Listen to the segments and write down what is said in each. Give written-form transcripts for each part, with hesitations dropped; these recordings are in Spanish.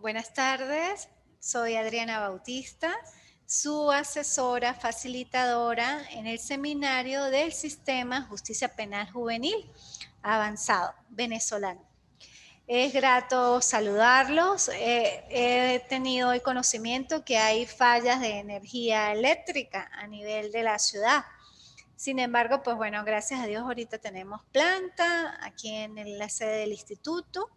Buenas tardes, soy Adriana Bautista, su asesora facilitadora en el seminario del Sistema Justicia Penal Juvenil Avanzado venezolano. Es grato saludarlos. He tenido hoy conocimiento que hay fallas de energía eléctrica a nivel de la ciudad. Sin embargo, pues bueno, gracias a Dios ahorita tenemos planta aquí en la sede del instituto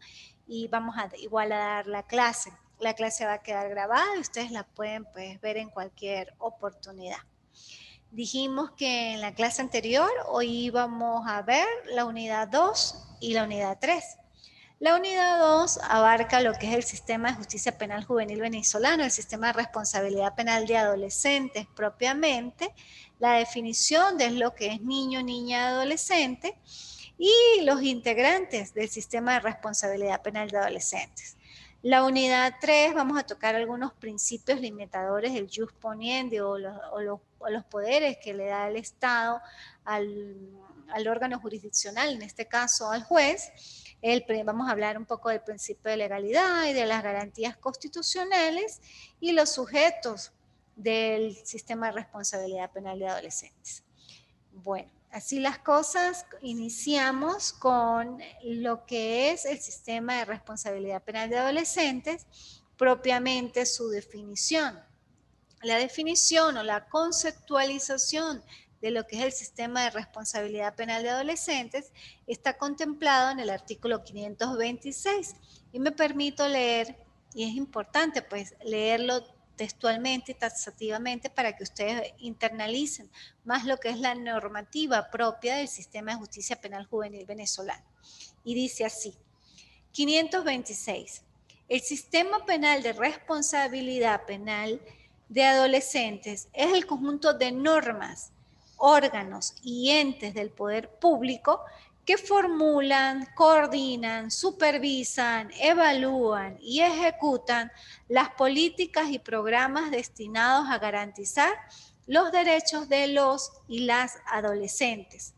y vamos a igual a dar la clase. La clase va a quedar grabada y ustedes la pueden pues ver en cualquier oportunidad. Dijimos que en la clase anterior hoy íbamos a ver la unidad 2 y la unidad 3. La unidad 2 abarca lo que es el sistema de justicia penal juvenil venezolano, el sistema de responsabilidad penal de adolescentes propiamente, la definición de lo que es niño, niña, adolescente y los integrantes del sistema de responsabilidad penal de adolescentes. La unidad 3 vamos a tocar algunos principios limitadores del jus poniendi o los poderes que le da el Estado al órgano jurisdiccional, en este caso al juez. Vamos a hablar un poco del principio de legalidad y de las garantías constitucionales y los sujetos del sistema de responsabilidad penal de adolescentes. Bueno, así las cosas, iniciamos con lo que es el sistema de responsabilidad penal de adolescentes, propiamente su definición. La definición o la conceptualización de lo que es el sistema de responsabilidad penal de adolescentes está contemplado en el artículo 526 y me permito leer, y es importante pues leerlo textualmente y taxativamente para que ustedes internalicen más lo que es la normativa propia del sistema de justicia penal juvenil venezolano. Y dice así, 526. El sistema penal de responsabilidad penal de adolescentes es el conjunto de normas, órganos y entes del poder público que formulan, coordinan, supervisan, evalúan y ejecutan las políticas y programas destinados a garantizar los derechos de los y las adolescentes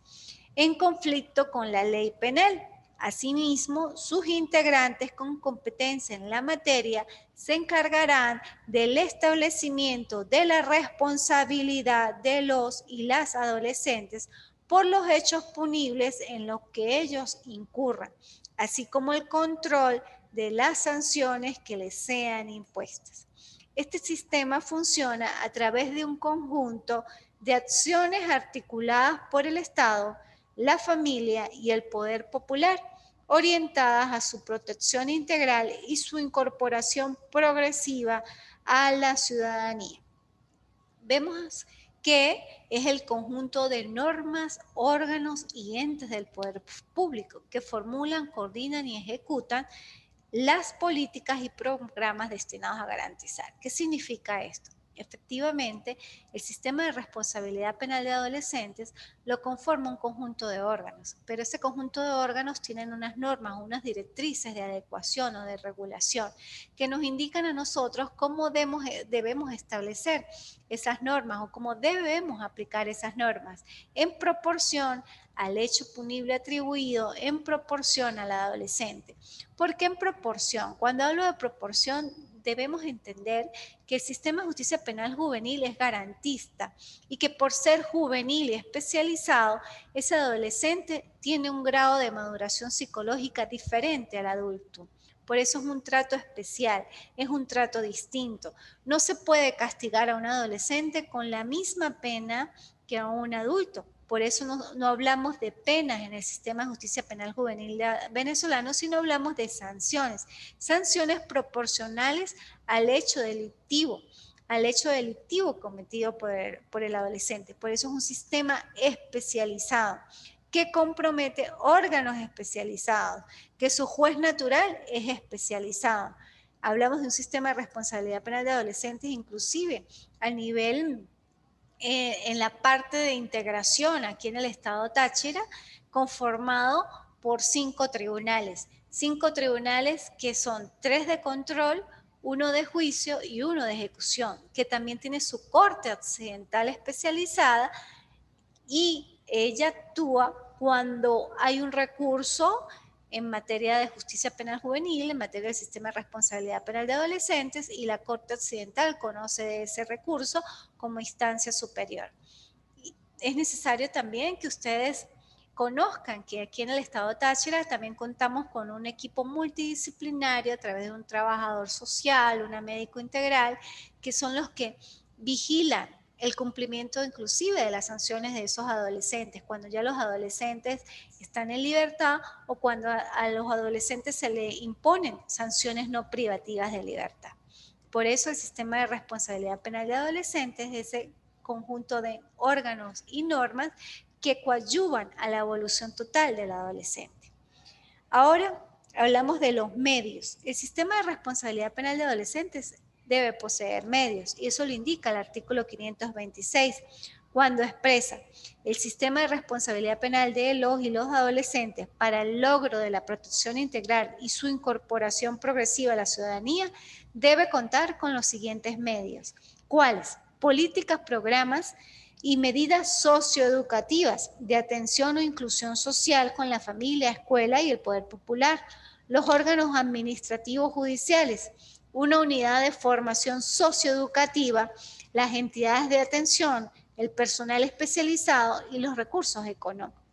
en conflicto con la ley penal. Asimismo, sus integrantes con competencia en la materia se encargarán del establecimiento de la responsabilidad de los y las adolescentes por los hechos punibles en los que ellos incurran, así como el control de las sanciones que les sean impuestas. Este sistema funciona a través de un conjunto de acciones articuladas por el Estado, la familia y el poder popular, orientadas a su protección integral y su incorporación progresiva a la ciudadanía. Vemos que es el conjunto de normas, órganos y entes del poder público que formulan, coordinan y ejecutan las políticas y programas destinados a garantizar. ¿Qué significa esto? Efectivamente, el sistema de responsabilidad penal de adolescentes lo conforma un conjunto de órganos, pero ese conjunto de órganos tienen unas normas, unas directrices de adecuación o de regulación que nos indican a nosotros cómo debemos establecer esas normas o cómo debemos aplicar esas normas en proporción al hecho punible atribuido, en proporción al adolescente. ¿Por qué en proporción? Cuando hablo de proporción, debemos entender que el sistema de justicia penal juvenil es garantista y que por ser juvenil y especializado, ese adolescente tiene un grado de maduración psicológica diferente al adulto. Por eso es un trato especial, es un trato distinto. No se puede castigar a un adolescente con la misma pena que a un adulto. Por eso no hablamos de penas en el sistema de justicia penal juvenil venezolano, sino hablamos de sanciones. Sanciones proporcionales al hecho delictivo cometido por el adolescente. Por eso es un sistema especializado que compromete órganos especializados, que su juez natural es especializado. Hablamos de un sistema de responsabilidad penal de adolescentes, inclusive a nivel en la parte de integración aquí en el estado Táchira, conformado por 5 tribunales. 5 tribunales que son 3 de control, 1 de juicio y 1 de ejecución, que también tiene su corte occidental especializada y ella actúa cuando hay un recurso en materia de justicia penal juvenil, en materia del sistema de responsabilidad penal de adolescentes, y la Corte Occidental conoce de ese recurso como instancia superior. Y es necesario también que ustedes conozcan que aquí en el estado Táchira también contamos con un equipo multidisciplinario a través de un trabajador social, una médico integral, que son los que vigilan el cumplimiento inclusive de las sanciones de esos adolescentes, cuando ya los adolescentes están en libertad o cuando a los adolescentes se le imponen sanciones no privativas de libertad. Por eso el sistema de responsabilidad penal de adolescentes es ese conjunto de órganos y normas que coadyuvan a la evolución total del adolescente. Ahora hablamos de los medios. El sistema de responsabilidad penal de adolescentes debe poseer medios, y eso lo indica el artículo 526, cuando expresa: el sistema de responsabilidad penal de los y los adolescentes para el logro de la protección integral y su incorporación progresiva a la ciudadanía debe contar con los siguientes medios. ¿Cuáles? Políticas, programas y medidas socioeducativas de atención o inclusión social con la familia, escuela y el poder popular, los órganos administrativos judiciales, una unidad de formación socioeducativa, las entidades de atención, el personal especializado y los recursos económicos.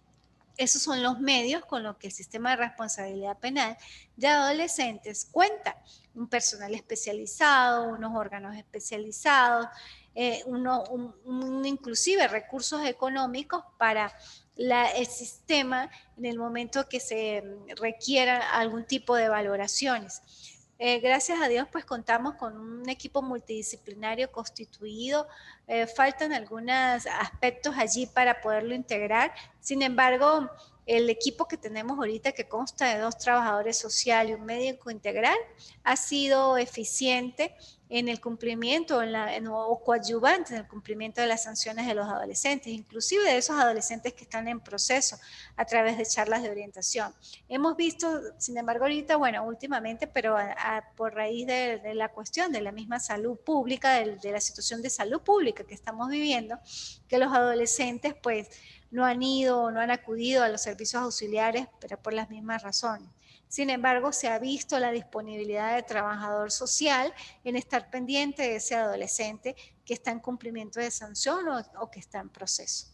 Esos son los medios con los que el sistema de responsabilidad penal de adolescentes cuenta: un personal especializado, unos órganos especializados, inclusive recursos económicos para el sistema en el momento que se requiera algún tipo de valoraciones. Gracias a Dios, pues contamos con un equipo multidisciplinario constituido. Faltan algunos aspectos allí para poderlo integrar. Sin embargo, el equipo que tenemos ahorita, que consta de 2 trabajadores sociales y un médico integral, ha sido eficiente en el cumplimiento o coadyuvante en el cumplimiento de las sanciones de los adolescentes, inclusive de esos adolescentes que están en proceso, a través de charlas de orientación. Hemos visto, sin embargo, ahorita, bueno, últimamente, pero por raíz de la cuestión de la misma salud pública, de la situación de salud pública que estamos viviendo, que los adolescentes pues no han ido o no han acudido a los servicios auxiliares, pero por las mismas razones. Sin embargo, se ha visto la disponibilidad de trabajador social en estar pendiente de ese adolescente que está en cumplimiento de sanción o que está en proceso.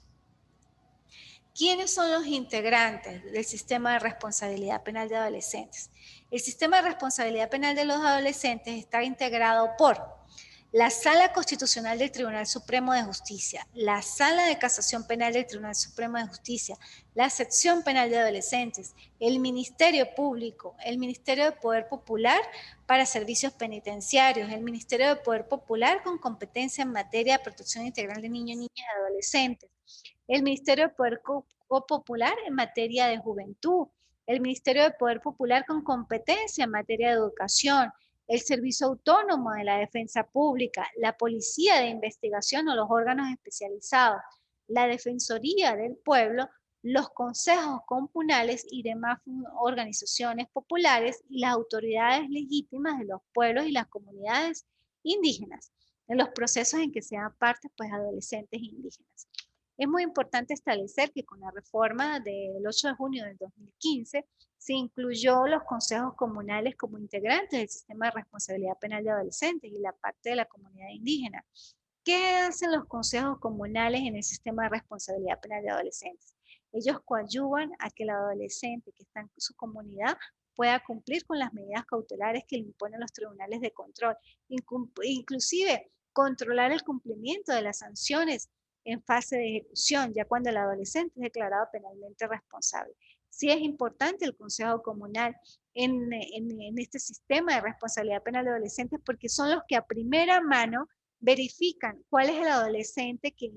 ¿Quiénes son los integrantes del sistema de responsabilidad penal de adolescentes? El sistema de responsabilidad penal de los adolescentes está integrado por la Sala Constitucional del Tribunal Supremo de Justicia, la Sala de Casación Penal del Tribunal Supremo de Justicia, la Sección Penal de Adolescentes, el Ministerio Público, el Ministerio de Poder Popular para Servicios Penitenciarios, el Ministerio de Poder Popular con competencia en materia de protección integral de niños, niñas y adolescentes, el Ministerio de Poder Popular en materia de juventud, el Ministerio de Poder Popular con competencia en materia de educación, el Servicio Autónomo de la Defensa Pública, la Policía de Investigación o los órganos especializados, la Defensoría del Pueblo, los consejos comunales y demás organizaciones populares y las autoridades legítimas de los pueblos y las comunidades indígenas, en los procesos en que sean parte pues adolescentes indígenas. Es muy importante establecer que con la reforma del 8 de junio del 2015 se incluyó los consejos comunales como integrantes del sistema de responsabilidad penal de adolescentes y la parte de la comunidad indígena. ¿Qué hacen los consejos comunales en el sistema de responsabilidad penal de adolescentes? Ellos coadyuvan a que el adolescente que está en su comunidad pueda cumplir con las medidas cautelares que le imponen los tribunales de control, inclusive controlar el cumplimiento de las sanciones en fase de ejecución, ya cuando el adolescente es declarado penalmente responsable. Sí es importante el Consejo Comunal en este sistema de responsabilidad penal de adolescentes, porque son los que a primera mano verifican cuál es el adolescente que es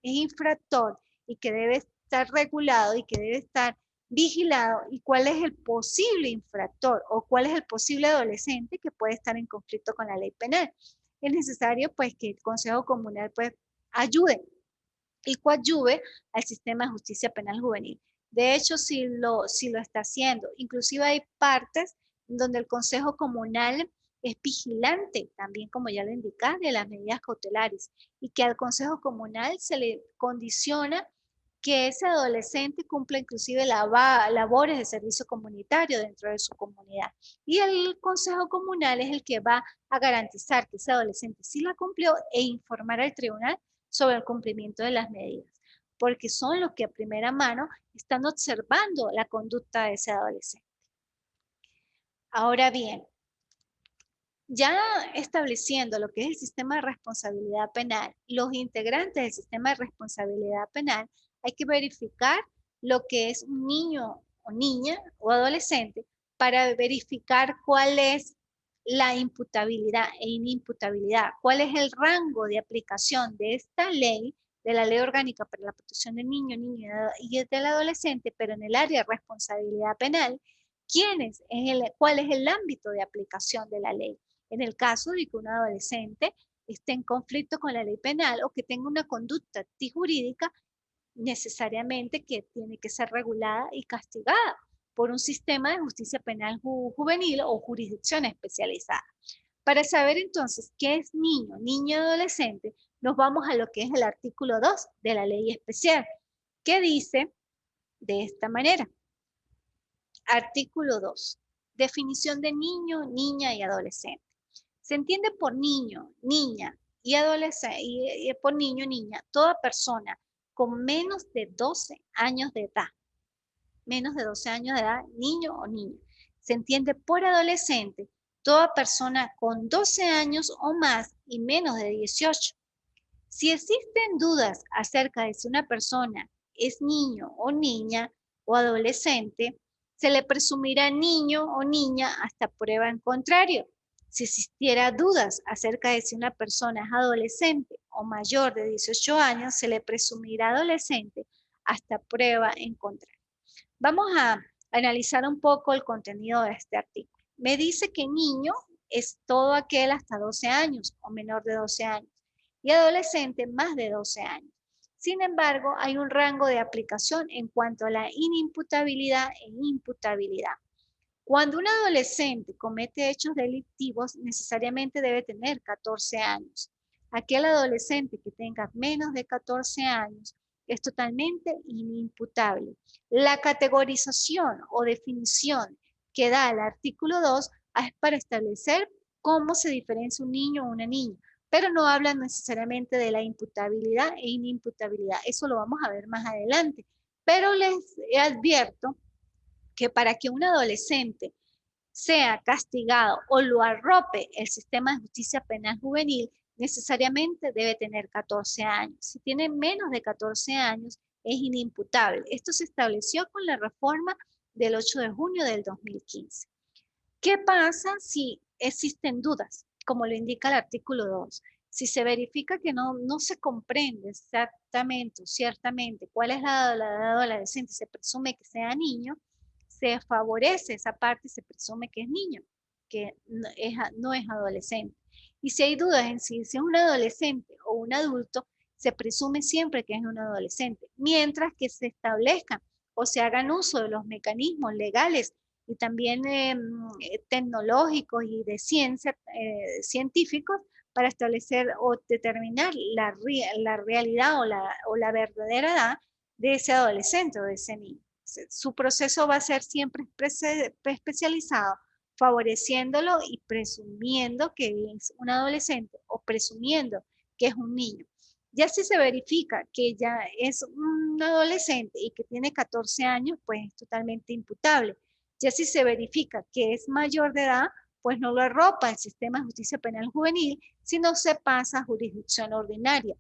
infractor y que debe estar regulado y que debe estar vigilado, y cuál es el posible infractor o cuál es el posible adolescente que puede estar en conflicto con la ley penal. Es necesario pues que el Consejo Comunal pues ayude y coadyuve al sistema de justicia penal juvenil. De hecho, sí lo está haciendo. Inclusive hay partes donde el Consejo Comunal es vigilante, también como ya lo indica, de las medidas cautelares, y que al Consejo Comunal se le condiciona que ese adolescente cumpla inclusive labores de servicio comunitario dentro de su comunidad. Y el consejo comunal es el que va a garantizar que ese adolescente sí la cumplió e informar al tribunal sobre el cumplimiento de las medidas, porque son los que a primera mano están observando la conducta de ese adolescente. Ahora bien, ya estableciendo lo que es el sistema de responsabilidad penal, los integrantes del sistema de responsabilidad penal, hay que verificar lo que es un niño o niña o adolescente para verificar cuál es la imputabilidad e inimputabilidad, cuál es el rango de aplicación de esta ley, de la Ley Orgánica para la Protección del Niño, Niña y del Adolescente, pero en el área de responsabilidad penal, cuál es el ámbito de aplicación de la ley. En el caso de que un adolescente esté en conflicto con la ley penal o que tenga una conducta antijurídica, necesariamente que tiene que ser regulada y castigada por un sistema de justicia penal juvenil o jurisdicción especializada. Para saber entonces qué es niño, niña y adolescente, nos vamos a lo que es el artículo 2 de la ley especial, que dice de esta manera. Artículo 2. Definición de niño, niña y adolescente. Se entiende por niño, niña y adolescente, y por niño, niña, toda persona con menos de 12 años de edad. Menos de 12 años de edad, niño o niña. Se entiende por adolescente toda persona con 12 años o más y menos de 18. Si existen dudas acerca de si una persona es niño o niña o adolescente, se le presumirá niño o niña hasta prueba en contrario. Si existiera dudas acerca de si una persona es adolescente o mayor de 18 años, se le presumirá adolescente hasta prueba en contrario. Vamos a analizar un poco el contenido de este artículo. Me dice que niño es todo aquel hasta 12 años o menor de 12 años y adolescente más de 12 años. Sin embargo, hay un rango de aplicación en cuanto a la inimputabilidad e imputabilidad. Cuando un adolescente comete hechos delictivos, necesariamente debe tener 14 años. Aquel adolescente que tenga menos de 14 años es totalmente inimputable. La categorización o definición que da el artículo 2 es para establecer cómo se diferencia un niño o una niña, pero no habla necesariamente de la imputabilidad e inimputabilidad. Eso lo vamos a ver más adelante. Pero les advierto que para que un adolescente sea castigado o lo arrope el sistema de justicia penal juvenil, necesariamente debe tener 14 años. Si tiene menos de 14 años, es inimputable. Esto se estableció con la reforma del 8 de junio del 2015. ¿Qué pasa si existen dudas? Como lo indica el artículo 2. Si se verifica que no se comprende exactamente o ciertamente cuál es la edad adolescente, se presume que sea niño, se favorece esa parte y se presume que es niño, que no es adolescente. Y si hay dudas en si es un adolescente o un adulto, se presume siempre que es un adolescente, mientras que se establezcan o se hagan uso de los mecanismos legales y también tecnológicos y de ciencia, científicos, para establecer o determinar la realidad o la verdadera edad de ese adolescente o de ese niño. Su proceso va a ser siempre especializado, favoreciéndolo y presumiendo que es un adolescente o presumiendo que es un niño. Ya si se verifica que ya es un adolescente y que tiene 14 años, pues es totalmente imputable. Ya si se verifica que es mayor de edad, pues no lo arropa el sistema de justicia penal juvenil, sino se pasa a jurisdicción ordinaria.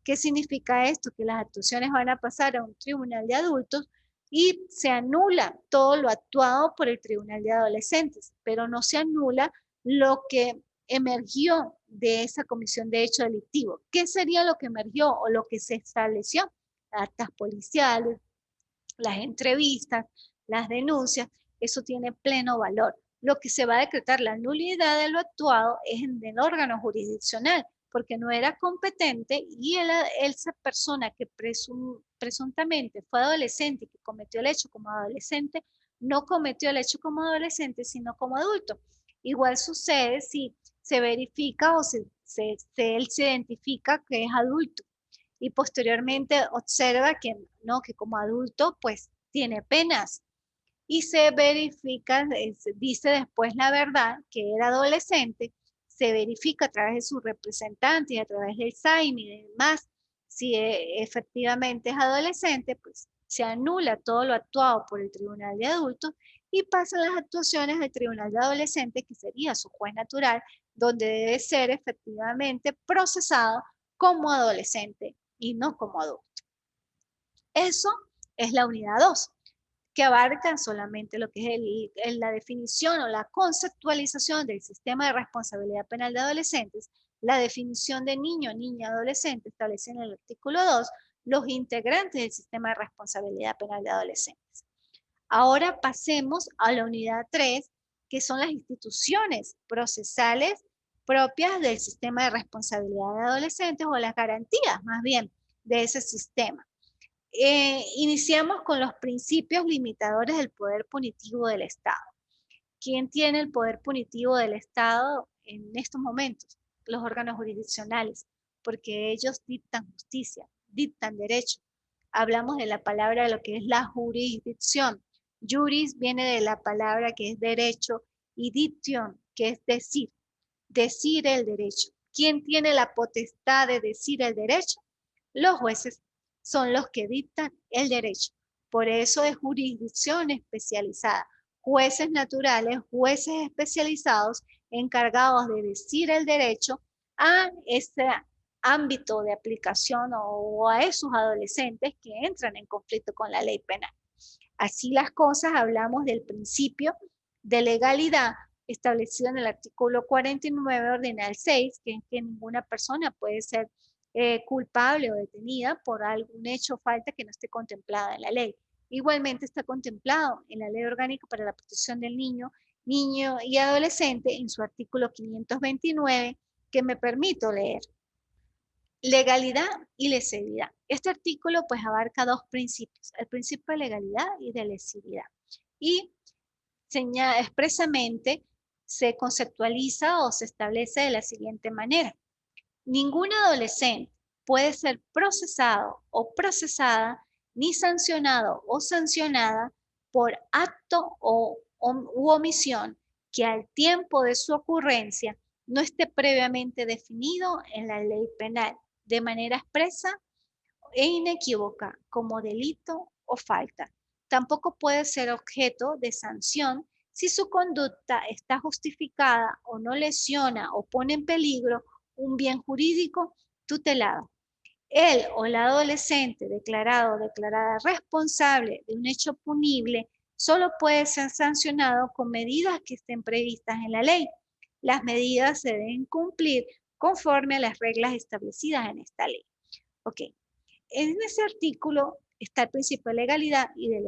¿Qué significa esto? Que las actuaciones van a pasar a un tribunal de adultos y se anula todo lo actuado por el tribunal de adolescentes, pero no se anula lo que emergió de esa comisión de hecho delictivo. ¿Qué sería lo que emergió o lo que se estableció? Actas policiales, las entrevistas, las denuncias, eso tiene pleno valor. Lo que se va a decretar la nulidad de lo actuado es en el órgano jurisdiccional, porque no era competente y esa persona que presuntamente fue adolescente y que cometió el hecho como adolescente, no cometió el hecho como adolescente, sino como adulto. Igual sucede si se verifica o él se identifica que es adulto. y posteriormente observa que, ¿no? que como adulto pues tiene penas y se verifica, dice después la verdad que era adolescente, se verifica a través de su representante y a través del SAIM y demás, si efectivamente es adolescente, pues se anula todo lo actuado por el Tribunal de Adultos y pasan las actuaciones del Tribunal de Adolescentes, que sería su juez natural, donde debe ser efectivamente procesado como adolescente y no como adulto. Eso es la unidad 2, que abarcan solamente lo que es la definición o la conceptualización del sistema de responsabilidad penal de adolescentes, la definición de niño, niña, adolescente, establecida en el artículo 2, los integrantes del sistema de responsabilidad penal de adolescentes. Ahora pasemos a la unidad 3, que son las instituciones procesales propias del sistema de responsabilidad de adolescentes o las garantías, más bien, de ese sistema. Iniciamos con los principios limitadores del poder punitivo del Estado. ¿Quién tiene el poder punitivo del Estado en estos momentos? Los órganos jurisdiccionales, porque ellos dictan justicia, dictan derecho. Hablamos de la palabra de lo que es la jurisdicción. Juris viene de la palabra que es derecho y dicción, que es decir el derecho. ¿Quién tiene la potestad de decir el derecho? Los jueces son los que dictan el derecho. Por eso es jurisdicción especializada. Jueces naturales, jueces especializados encargados de decir el derecho a ese ámbito de aplicación o a esos adolescentes que entran en conflicto con la ley penal. Así las cosas, hablamos del principio de legalidad establecido en el artículo 49 ordinal 6, que es que ninguna persona puede ser culpable o detenida por algún hecho o falta que no esté contemplada en la ley. Igualmente está contemplado en la Ley Orgánica para la Protección del Niño y Adolescente en su artículo 529, que me permito leer. Legalidad y lesividad. Este artículo pues abarca dos principios, el principio de legalidad y de lesividad. Y expresamente se conceptualiza o se establece de la siguiente manera. Ningún adolescente puede ser procesado o procesada ni sancionado o sancionada por acto u omisión que al tiempo de su ocurrencia no esté previamente definido en la ley penal de manera expresa e inequívoca como delito o falta. Tampoco puede ser objeto de sanción si su conducta está justificada o no lesiona o pone en peligro un bien jurídico tutelado. Él o la adolescente declarado o declarada responsable de un hecho punible solo puede ser sancionado con medidas que estén previstas en la ley. Las medidas se deben cumplir conforme a las reglas establecidas en esta ley. Ok, en ese artículo está el principio de legalidad y de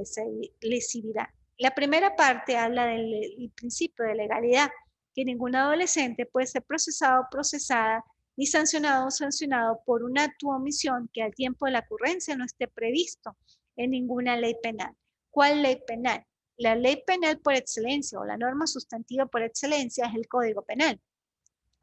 lesividad. La primera parte habla del principio de legalidad, que ningún adolescente puede ser procesado o procesada ni sancionado o sancionado por un acto o omisión que al tiempo de la ocurrencia no esté previsto en ninguna ley penal. ¿Cuál ley penal? La ley penal por excelencia o la norma sustantiva por excelencia es el Código Penal.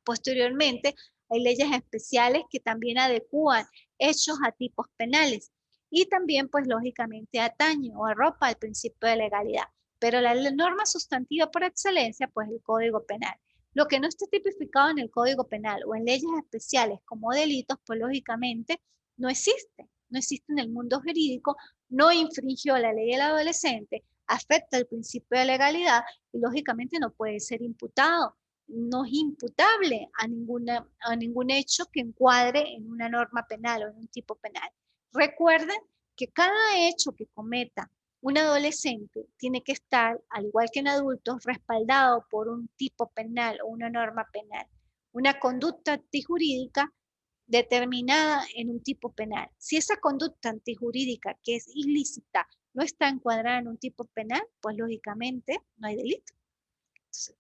Posteriormente, hay leyes especiales que también adecúan hechos a tipos penales y también, pues lógicamente, atañe o arropa el principio de legalidad. Pero la norma sustantiva por excelencia, pues el Código Penal. Lo que no esté tipificado en el Código Penal o en leyes especiales como delitos, pues lógicamente no existe. No existe en el mundo jurídico, no infringió la ley del adolescente, afecta el principio de legalidad y lógicamente no puede ser imputado. No es imputable a ningún hecho que encuadre en una norma penal o en un tipo penal. Recuerden que cada hecho que cometa un adolescente tiene que estar, al igual que en adultos, respaldado por un tipo penal o una norma penal, una conducta antijurídica determinada en un tipo penal. Si esa conducta antijurídica que es ilícita no está encuadrada en un tipo penal, pues lógicamente no hay delito.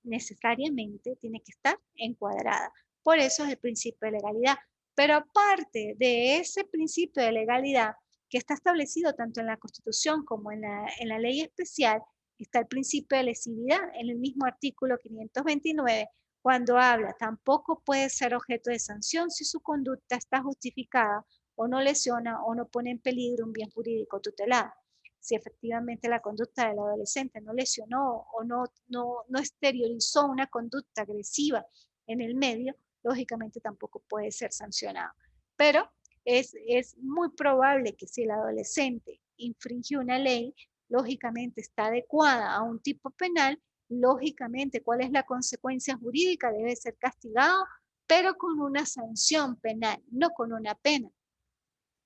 Necesariamente tiene que estar encuadrada. Por eso es el principio de legalidad. Pero aparte de ese principio de legalidad que está establecido tanto en la Constitución como en la ley especial, está el principio de lesividad en el mismo artículo 529, cuando habla, tampoco puede ser objeto de sanción si su conducta está justificada o no lesiona o no pone en peligro un bien jurídico tutelado. Si efectivamente la conducta del adolescente no lesionó o no exteriorizó una conducta agresiva en el medio, lógicamente tampoco puede ser sancionado. Pero es muy probable que si el adolescente infringió una ley, lógicamente está adecuada a un tipo penal, lógicamente, ¿cuál es la consecuencia jurídica? Debe ser castigado, pero con una sanción penal, no con una pena.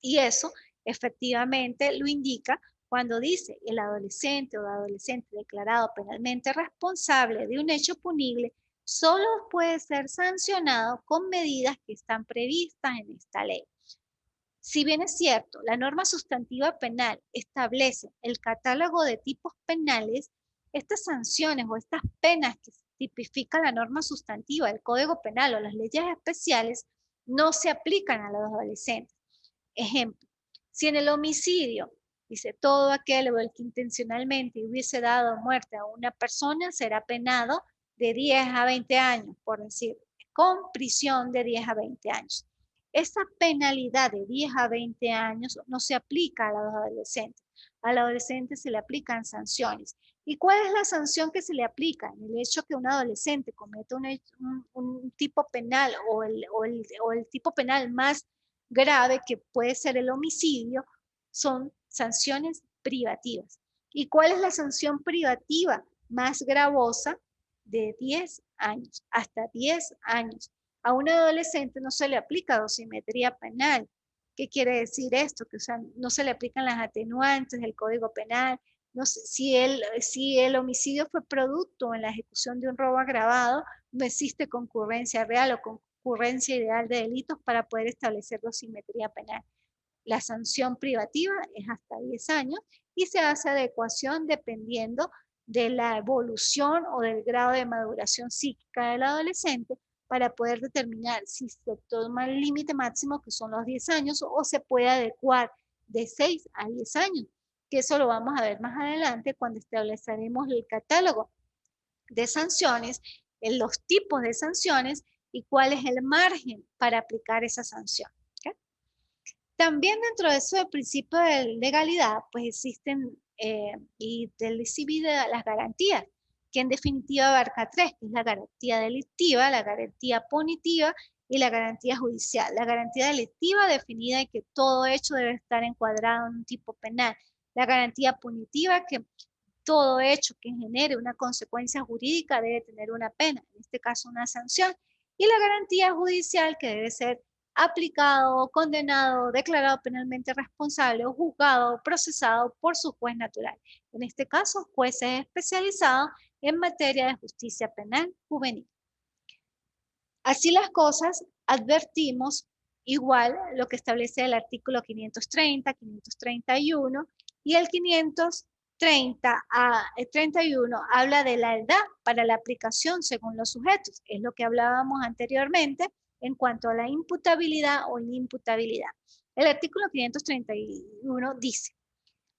Y eso efectivamente lo indica cuando dice el adolescente o adolescente declarado penalmente responsable de un hecho punible solo puede ser sancionado con medidas que están previstas en esta ley. Si bien es cierto, la norma sustantiva penal establece el catálogo de tipos penales, estas sanciones o estas penas que tipifica la norma sustantiva, el Código Penal o las leyes especiales no se aplican a los adolescentes. Ejemplo, si en el homicidio dice todo aquel o el que intencionalmente hubiese dado muerte a una persona será penado de 10 a 20 años, por decir, con prisión de 10 a 20 años. Esa penalidad de 10 a 20 años no se aplica a los adolescentes. Al adolescente se le aplican sanciones. ¿Y cuál es la sanción que se le aplica? En el hecho que un adolescente cometa un tipo penal o el tipo penal más grave, que puede ser el homicidio, son sanciones privativas. ¿Y cuál es la sanción privativa más gravosa? De 10 años, hasta 10 años. A un adolescente no se le aplica dosimetría penal. ¿Qué quiere decir esto? Que no se le aplican las atenuantes del Código Penal. No sé, si el homicidio fue producto en la ejecución de un robo agravado, no existe concurrencia real o concurrencia ideal de delitos para poder establecer dosimetría penal. La sanción privativa es hasta 10 años y se hace adecuación dependiendo de la evolución o del grado de maduración psíquica del adolescente para poder determinar si se toma el límite máximo, que son los 10 años, o se puede adecuar de 6 a 10 años, que eso lo vamos a ver más adelante cuando estableceremos el catálogo de sanciones, en los tipos de sanciones y cuál es el margen para aplicar esa sanción. ¿Okay? También dentro de eso del principio de legalidad, pues existen y del de las garantías, que en definitiva abarca tres, que es la garantía delictiva, la garantía punitiva y la garantía judicial. La garantía delictiva definida en que todo hecho debe estar encuadrado en un tipo penal. La garantía punitiva, que todo hecho que genere una consecuencia jurídica debe tener una pena, en este caso una sanción. Y la garantía judicial, que debe ser aplicado, condenado, declarado penalmente responsable o juzgado o procesado por su juez natural. En este caso, jueces especializados en materia de justicia penal juvenil. Así las cosas, advertimos igual lo que establece el artículo 530, 531 y el 530 a 31 habla de la edad para la aplicación según los sujetos. Es lo que hablábamos anteriormente en cuanto a la imputabilidad o inimputabilidad. El artículo 531 dice,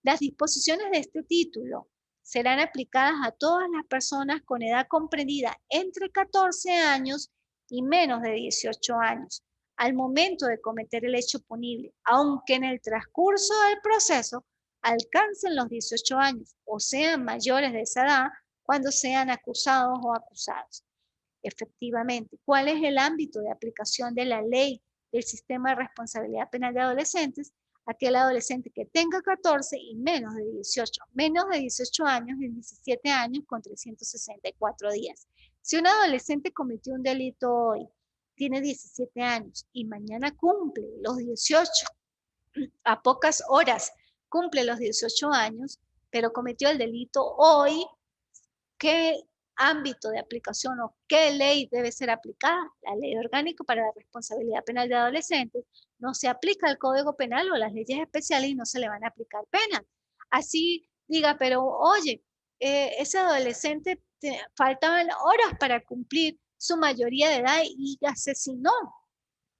las disposiciones de este título serán aplicadas a todas las personas con edad comprendida entre 14 años y menos de 18 años al momento de cometer el hecho punible, aunque en el transcurso del proceso alcancen los 18 años o sean mayores de esa edad cuando sean acusados o acusadas. Efectivamente, ¿cuál es el ámbito de aplicación de la ley del sistema de responsabilidad penal de adolescentes? Aquel adolescente que tenga 14 y menos de 18. Menos de 18 años y 17 años con 364 días. Si un adolescente cometió un delito hoy, tiene 17 años y mañana cumple los 18, a pocas horas cumple los 18 años, pero cometió el delito hoy, ¿qué ámbito de aplicación o qué ley debe ser aplicada? La ley orgánica para la responsabilidad penal de adolescentes. No se aplica el Código Penal o las leyes especiales y no se le van a aplicar penas. Así diga, pero oye, ese adolescente faltaban horas para cumplir su mayoría de edad y asesinó,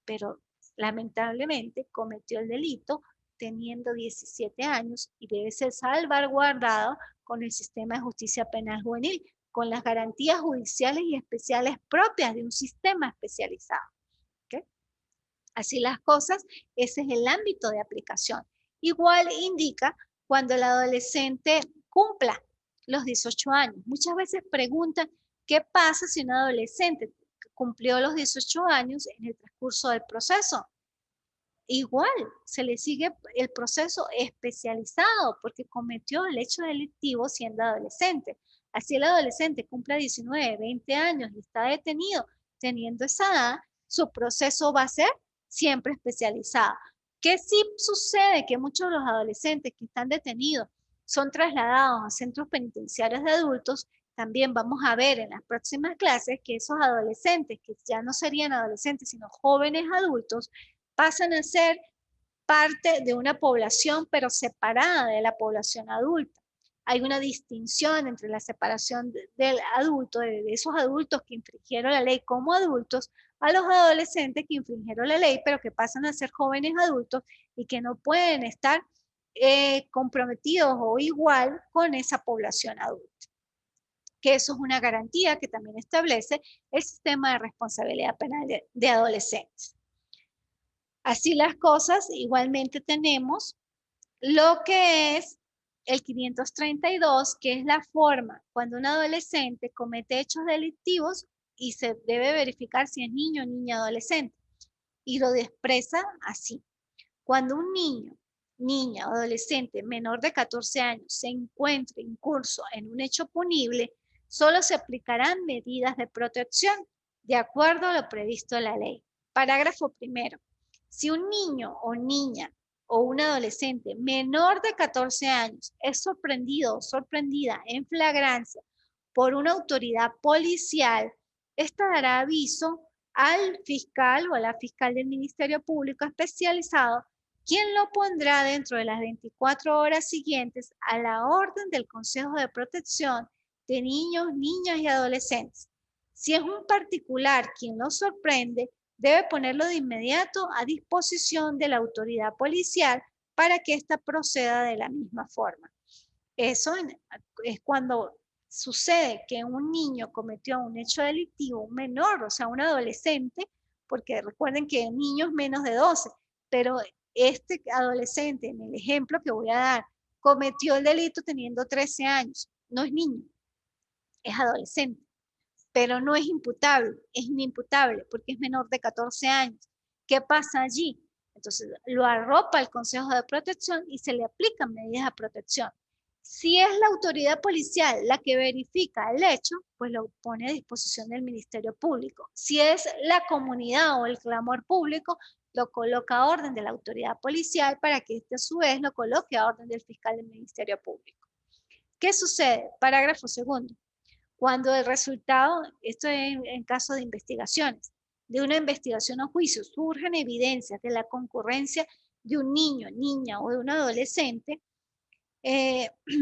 pero lamentablemente cometió el delito teniendo 17 años y debe ser salvaguardado con el sistema de justicia penal juvenil, con las garantías judiciales y especiales propias de un sistema especializado. ¿Okay? Así las cosas, ese es el ámbito de aplicación. Igual indica cuando el adolescente cumpla los 18 años. Muchas veces preguntan, ¿qué pasa si un adolescente cumplió los 18 años en el transcurso del proceso? Igual, se le sigue el proceso especializado porque cometió el hecho delictivo siendo adolescente. Así el adolescente cumpla 19, 20 años y está detenido teniendo esa edad, su proceso va a ser siempre especializado. ¿Qué sí sucede? Que muchos de los adolescentes que están detenidos son trasladados a centros penitenciarios de adultos. También vamos a ver en las próximas clases que esos adolescentes, que ya no serían adolescentes, sino jóvenes adultos, pasan a ser parte de una población, pero separada de la población adulta. Hay una distinción entre la separación del adulto, de esos adultos que infringieron la ley como adultos, a los adolescentes que infringieron la ley, pero que pasan a ser jóvenes adultos y que no pueden estar comprometidos o igual con esa población adulta. Que eso es una garantía que también establece el sistema de responsabilidad penal de adolescentes. Así las cosas, igualmente tenemos lo que es el 532, que es la forma cuando un adolescente comete hechos delictivos y se debe verificar si es niño o niña adolescente. Y lo expresa así. Cuando un niño, niña o adolescente menor de 14 años se encuentre incurso en un hecho punible, solo se aplicarán medidas de protección de acuerdo a lo previsto en la ley. Parágrafo primero. Si un niño o niña o un adolescente menor de 14 años es sorprendido o sorprendida en flagrancia por una autoridad policial, esta dará aviso al fiscal o a la fiscal del Ministerio Público especializado, quien lo pondrá dentro de las 24 horas siguientes a la orden del Consejo de Protección de Niños, Niñas y Adolescentes. Si es un particular quien lo sorprende, debe ponerlo de inmediato a disposición de la autoridad policial para que ésta proceda de la misma forma. Eso es cuando sucede que un niño cometió un hecho delictivo, un menor, o sea, un adolescente, porque recuerden que niños menos de 12, pero este adolescente, en el ejemplo que voy a dar, cometió el delito teniendo 13 años, no es niño, es adolescente, pero no es imputable, es inimputable porque es menor de 14 años. ¿Qué pasa allí? Entonces lo arropa el Consejo de Protección y se le aplican medidas de protección. Si es la autoridad policial la que verifica el hecho, pues lo pone a disposición del Ministerio Público. Si es la comunidad o el clamor público, lo coloca a orden de la autoridad policial para que este a su vez lo coloque a orden del fiscal del Ministerio Público. ¿Qué sucede? Parágrafo segundo. Cuando el resultado, esto es en caso de investigaciones, de una investigación o juicio, surgen evidencias de la concurrencia de un niño, niña o de un adolescente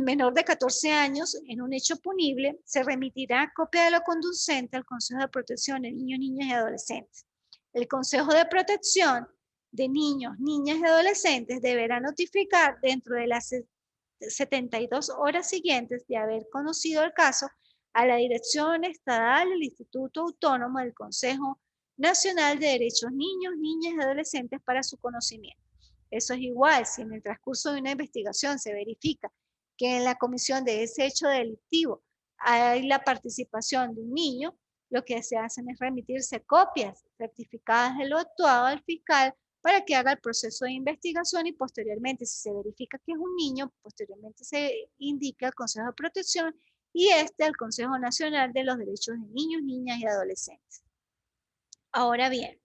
menor de 14 años en un hecho punible, se remitirá copia de lo conducente al Consejo de Protección de Niños, Niñas y Adolescentes. El Consejo de Protección de Niños, Niñas y Adolescentes deberá notificar dentro de las 72 horas siguientes de haber conocido el caso a la Dirección Estatal del Instituto Autónomo del Consejo Nacional de Derechos Niños, Niñas y Adolescentes para su conocimiento. Eso es igual, si en el transcurso de una investigación se verifica que en la comisión de ese hecho delictivo hay la participación de un niño, lo que se hacen es remitirse copias certificadas de lo actuado al fiscal para que haga el proceso de investigación y posteriormente, si se verifica que es un niño, posteriormente se indica al Consejo de Protección y al Consejo Nacional de los Derechos de Niños, Niñas y Adolescentes. Ahora bien,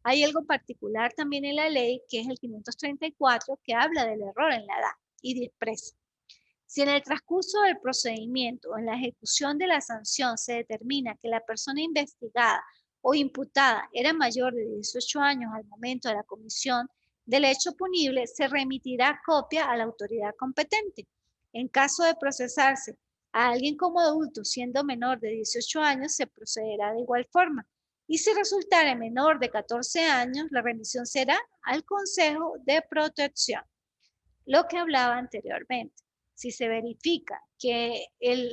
hay algo particular también en la ley, que es el 534, que habla del error en la edad y expresa. Si en el transcurso del procedimiento o en la ejecución de la sanción se determina que la persona investigada o imputada era mayor de 18 años al momento de la comisión del hecho punible, se remitirá copia a la autoridad competente. En caso de procesarse a alguien como adulto siendo menor de 18 años, se procederá de igual forma. Y si resultare menor de 14 años, la remisión será al Consejo de Protección. Lo que hablaba anteriormente. Si se verifica que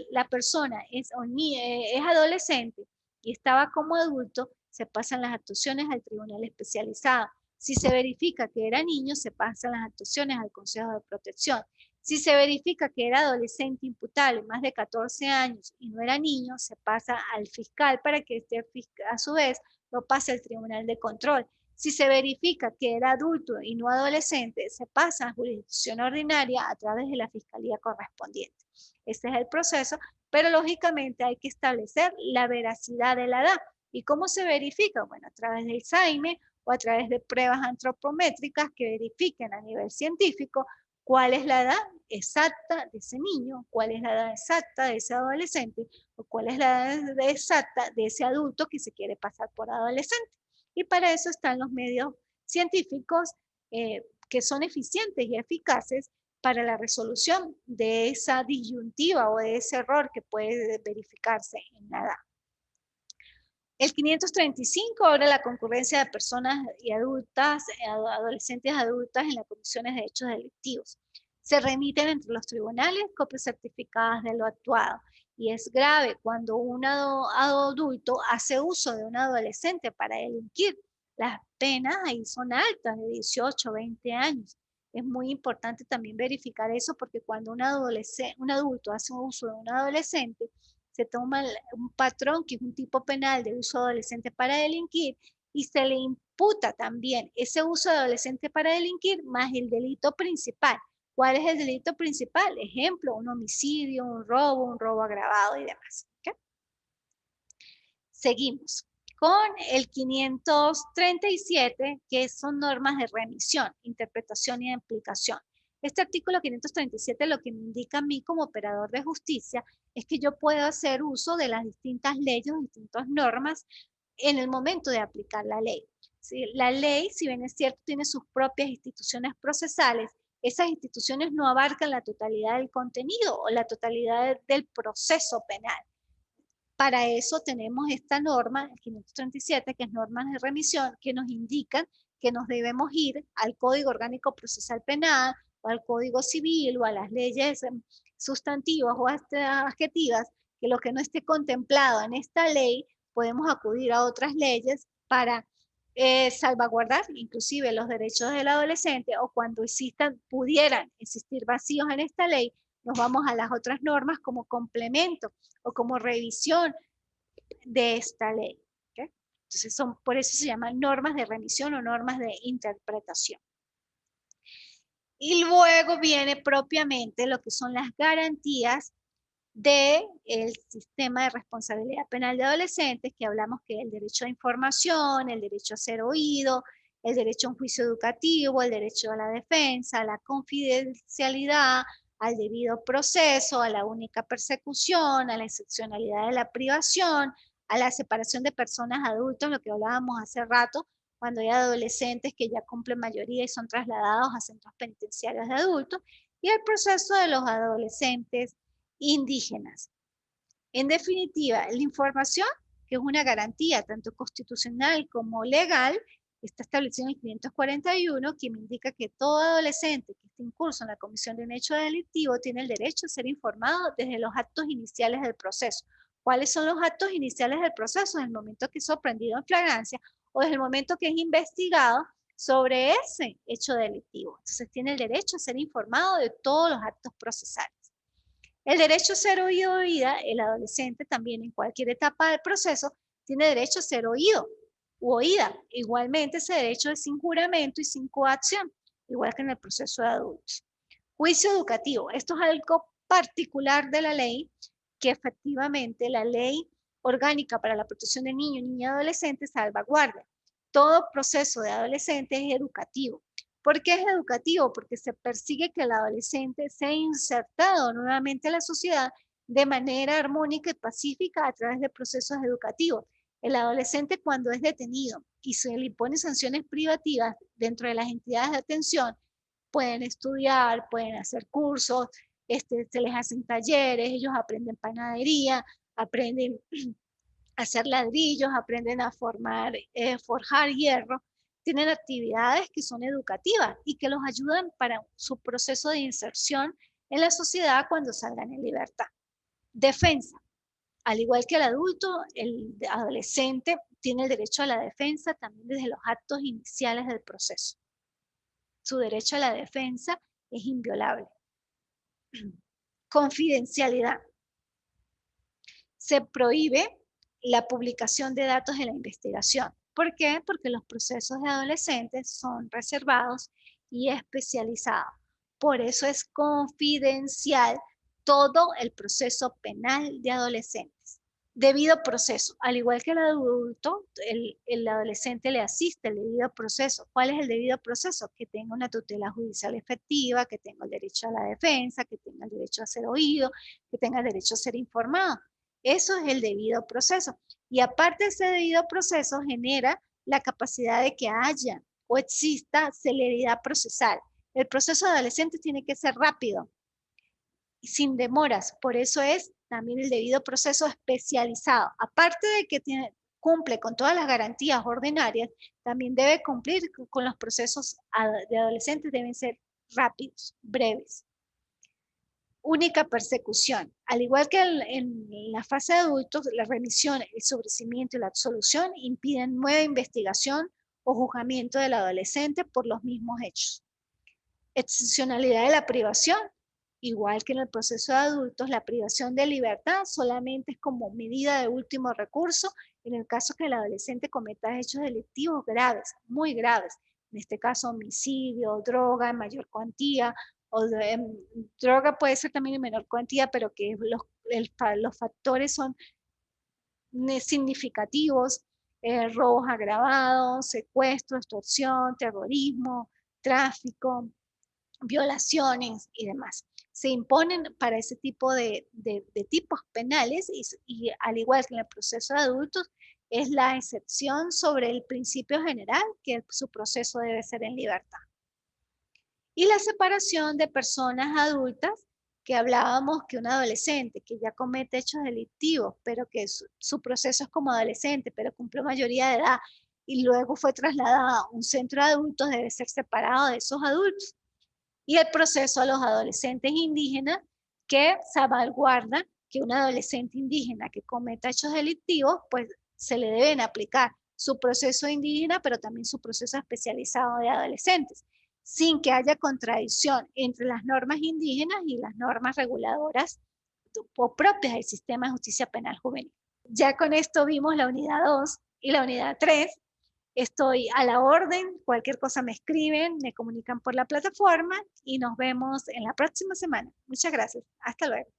la persona es adolescente y estaba como adulto, se pasan las actuaciones al tribunal especializado. Si se verifica que era niño, se pasan las actuaciones al Consejo de Protección. Si se verifica que era adolescente imputable, más de 14 años, y no era niño, se pasa al fiscal para que este fiscal, a su vez, lo pase al Tribunal de Control. Si se verifica que era adulto y no adolescente, se pasa a jurisdicción ordinaria a través de la fiscalía correspondiente. Ese es el proceso, pero lógicamente hay que establecer la veracidad de la edad. ¿Y cómo se verifica? Bueno, a través del SAIME o a través de pruebas antropométricas que verifiquen a nivel científico cuál es la edad exacta de ese niño, cuál es la edad exacta de ese adolescente o cuál es la edad exacta de ese adulto que se quiere pasar por adolescente. Y para eso están los medios científicos que son eficientes y eficaces para la resolución de esa disyuntiva o de ese error que puede verificarse en la edad. El 535 abre la concurrencia de personas y adultas, adolescentes adultas en las comisiones de hechos delictivos. Se remiten entre los tribunales copias certificadas de lo actuado. Y es grave cuando un adulto hace uso de un adolescente para delinquir. Las penas ahí son altas, de 18, 20 años. Es muy importante también verificar eso porque cuando un adulto hace uso de un adolescente, se toma un patrón que es un tipo penal de uso adolescente para delinquir y se le imputa también ese uso de adolescente para delinquir más el delito principal. ¿Cuál es el delito principal? Ejemplo, un homicidio, un robo agravado y demás. ¿Okay? Seguimos con el 537, que son normas de remisión, interpretación y aplicación. Este artículo 537 lo que me indica a mí como operador de justicia es que yo puedo hacer uso de las distintas leyes, distintas normas en el momento de aplicar la ley. ¿Sí? La ley, si bien es cierto, tiene sus propias instituciones procesales, esas instituciones no abarcan la totalidad del contenido o la totalidad del proceso penal. Para eso tenemos esta norma, el 537, que es normas de remisión, que nos indican que nos debemos ir al Código Orgánico Procesal Penal o al Código Civil o a las leyes sustantivas o adjetivas, que lo que no esté contemplado en esta ley, podemos acudir a otras leyes para salvaguardar inclusive los derechos del adolescente o cuando pudieran existir vacíos en esta ley, nos vamos a las otras normas como complemento o como revisión de esta ley. ¿Okay? Entonces, por eso se llaman normas de remisión o normas de interpretación. Y luego viene propiamente lo que son las garantías del sistema de responsabilidad penal de adolescentes, que hablamos que el derecho a información, el derecho a ser oído, el derecho a un juicio educativo, el derecho a la defensa, a la confidencialidad, al debido proceso, a la única persecución, a la excepcionalidad de la privación, a la separación de personas adultas, lo que hablábamos hace rato, cuando hay adolescentes que ya cumplen mayoría y son trasladados a centros penitenciarios de adultos, y el proceso de los adolescentes indígenas. En definitiva, la información, que es una garantía tanto constitucional como legal, está establecido en el 541, que me indica que todo adolescente que esté incurso en la comisión de un hecho delictivo tiene el derecho a ser informado desde los actos iniciales del proceso. ¿Cuáles son los actos iniciales del proceso? Desde el momento que es sorprendido en flagrancia o desde el momento que es investigado sobre ese hecho delictivo. Entonces tiene el derecho a ser informado de todos los actos procesales. El derecho a ser oído o oída, el adolescente también en cualquier etapa del proceso tiene derecho a ser oído u oída. Igualmente ese derecho es sin juramento y sin coacción, igual que en el proceso de adultos. Juicio educativo. Esto es algo particular de la ley, que efectivamente la ley orgánica para la protección de niños, niñas y adolescentes salvaguarda. Todo proceso de adolescente es educativo. ¿Por qué es educativo? Porque se persigue que el adolescente sea insertado nuevamente a la sociedad de manera armónica y pacífica a través de procesos educativos. El adolescente cuando es detenido y se le imponen sanciones privativas dentro de las entidades de atención, pueden estudiar, pueden hacer cursos, se les hacen talleres, ellos aprenden panadería, aprenden a hacer ladrillos, aprenden a forjar hierro, tienen actividades que son educativas y que los ayudan para su proceso de inserción en la sociedad cuando salgan en libertad. Defensa. Al igual que el adulto, el adolescente tiene el derecho a la defensa también desde los actos iniciales del proceso. Su derecho a la defensa es inviolable. Confidencialidad. Se prohíbe la publicación de datos de la investigación. ¿Por qué? Porque los procesos de adolescentes son reservados y especializados. Por eso es confidencial todo el proceso penal de adolescentes. Debido proceso. Al igual que el adulto, el adolescente le asiste el debido proceso. ¿Cuál es el debido proceso? Que tenga una tutela judicial efectiva, que tenga el derecho a la defensa, que tenga el derecho a ser oído, que tenga el derecho a ser informado. Eso es el debido proceso. Y aparte de ese debido proceso, genera la capacidad de que haya o exista celeridad procesal. El proceso de adolescente tiene que ser rápido y sin demoras. Por eso es también el debido proceso especializado. Aparte de que cumple con todas las garantías ordinarias, también debe cumplir con los procesos de adolescentes, deben ser rápidos, breves. Única persecución. Al igual que en la fase de adultos, la remisión, el sobreseimiento y la absolución impiden nueva investigación o juzgamiento del adolescente por los mismos hechos. Excepcionalidad de la privación. Igual que en el proceso de adultos, la privación de libertad solamente es como medida de último recurso en el caso que el adolescente cometa hechos delictivos graves, muy graves. En este caso, homicidio, droga en mayor cuantía, o droga puede ser también en menor cuantía, pero que los factores son significativos, robos agravados, secuestro, extorsión, terrorismo, tráfico, violaciones y demás. Se imponen para ese tipo de tipos penales y al igual que en el proceso de adultos, es la excepción sobre el principio general que su proceso debe ser en libertad. Y la separación de personas adultas, que hablábamos que un adolescente que ya comete hechos delictivos, pero que su proceso es como adolescente, pero cumplió mayoría de edad y luego fue trasladado a un centro de adultos, debe ser separado de esos adultos. Y el proceso a los adolescentes indígenas, que salvaguarda que un adolescente indígena que cometa hechos delictivos, pues se le deben aplicar su proceso indígena, pero también su proceso especializado de adolescentes, sin que haya contradicción entre las normas indígenas y las normas reguladoras propias del sistema de justicia penal juvenil. Ya con esto vimos la unidad 2 y la unidad 3. Estoy a la orden, cualquier cosa me escriben, me comunican por la plataforma y nos vemos en la próxima semana. Muchas gracias. Hasta luego.